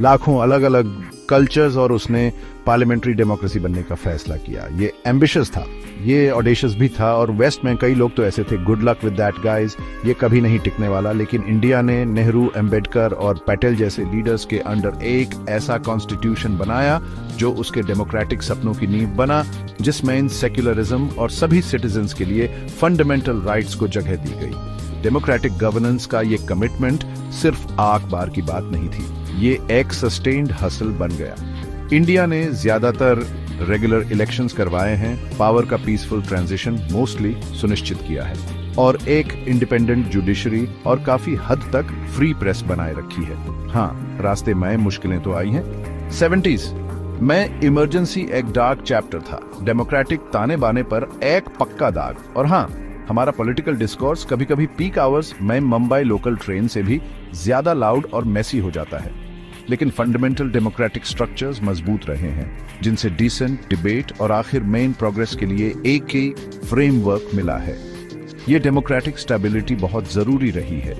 लाखों अलग अलग कल्चर्स और उसने पार्लियामेंट्री डेमोक्रेसी बनने का फैसला किया। ये एम्बिशियस था, ये ऑडेशियस भी था, और वेस्ट में कई लोग तो ऐसे थे, good luck with that guys, ये कभी नहीं टिकने वाला। लेकिन इंडिया ने नेहरू, अंबेडकर और पटेल जैसे लीडर्स के अंडर एक ऐसा कॉन्स्टिट्यूशन बनाया जो उसके डेमोक्रेटिक सपनों की नींव बना, जिसमें सेक्युलरिज्म और सभी सिटीजन्स के लिए फंडामेंटल राइट्स को जगह दी गई। डेमोक्रेटिक गवर्नेंस का ये कमिटमेंट सिर्फ आख बार की बात नहीं थी, ये एक सस्टेन्ड हसल बन गया। इंडिया ने ज्यादातर रेगुलर इलेक्शंस करवाए हैं, पावर का पीसफुल ट्रांजिशन मोस्टली सुनिश्चित किया है, और एक इंडिपेंडेंट जुडिशरी और काफी हद तक फ्री प्रेस बनाए रखी है। हाँ, रास्ते में मुश्किलें तो आई हैं। 70s में इमरजेंसी एक डार्क चैप्टर था, डेमोक्रेटिक ताने बाने पर एक पक्का दाग। और हाँ, हमारा पॉलिटिकल डिस्कोर्स कभी कभी पीक आवर्स में मुंबई लोकल ट्रेन से भी ज्यादा लाउड और मेसी हो जाता है, लेकिन फंडामेंटल डेमोक्रेटिक स्ट्रक्चर्स मजबूत रहे हैं, जिनसे डिसेंट, डिबेट और आखिर मेन प्रोग्रेस के लिए एक ही फ्रेमवर्क मिला है। ये डेमोक्रेटिक स्टेबिलिटी बहुत जरूरी रही है,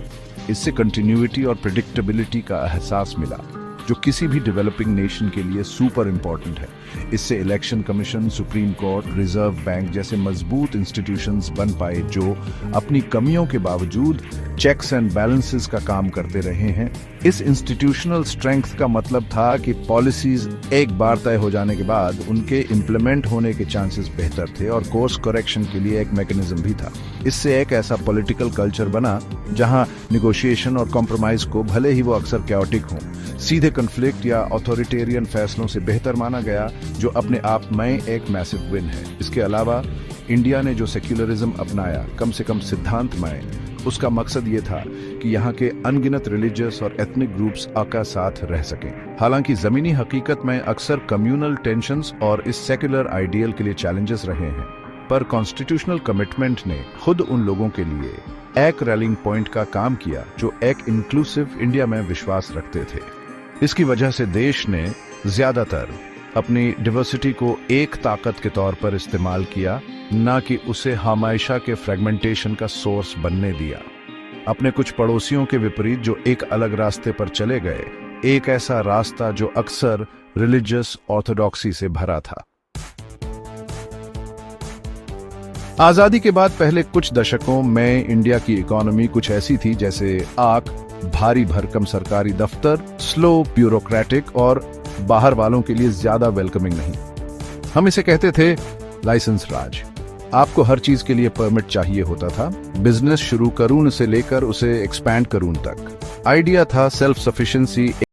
इससे कंटिन्यूटी और प्रेडिक्टेबिलिटी का एहसास मिला, जो किसी भी डेवलपिंग नेशन के लिए सुपर इंपॉर्टेंट है। इससे election commission, supreme court, reserve bank जैसे मजबूत इंस्टीट्यूशंस बन पाए, जो अपनी कमियों के बावजूद चेक्स एंड बैलेंसेस का काम करते रहे हैं। इस इंस्टीट्यूशनल स्ट्रेंथ का मतलब था कि पॉलिसीज एक बार तय हो जाने के बाद उनके इम्प्लीमेंट होने के चांसेस बेहतर थे, और कोर्स करेक्शन के लिए एक मैकेनिज्म भी था। इससे एक ऐसा पॉलिटिकल कल्चर बना जहां निगोशिएशन और कॉम्प्रोमाइज को, भले ही वो अक्सर कैओटिक हों, सीधे कॉन्फ्लिक्ट या ऑथोरिटेरियन फैसलों से बेहतर माना गया, जो अपने आप में एक मैसिव विन है। इसके अलावा इंडिया ने जो सेक्युलरिज्म अपनाया, कम से कम सिद्धांत में, उसका मकसद ये था कि यहाँ के अनगिनत रिलीजियस और एथनिक ग्रुप्स आका साथ रह सकें। हालांकि जमीनी हकीकत में अक्सर कम्युनल टेंशन्स और इस सेक्युलर आइडियल के लिए चैलेंजेस रहे हैं, पर कॉन्स्टिट्यूशनल कमिटमेंट ने खुद उन लोगों के लिए एक रैलिंग पॉइंट का काम किया जो एक इंक्लूसिव इंडिया में विश्वास रखते थे। इसकी वजह से देश ने ज्यादातर अपनी डिवर्सिटी को एक ताकत के तौर पर इस्तेमाल किया, ना कि उसे हमेशा के फ्रेगमेंटेशन का सोर्स बनने दिया। अपने कुछ पड़ोसियों के विपरीत जो एक अलग रास्ते पर चले गए, एक ऐसा रास्ता जो अक्सर रिलीजियस ऑर्थोडॉक्सी से भरा था। आजादी के बाद पहले कुछ दशकों में इंडिया की इकोनॉमी कुछ ऐसी थी जैसे आग, भारी भरकम सरकारी दफ्तर, स्लो, ब्यूरोक्रेटिक और बाहर वालों के लिए ज्यादा वेलकमिंग नहीं। हम इसे कहते थे लाइसेंस राज। आपको हर चीज के लिए परमिट चाहिए होता था, बिजनेस शुरू करूं से लेकर उसे एक्सपैंड करूं तक। आइडिया था सेल्फ सफिशिएंसी,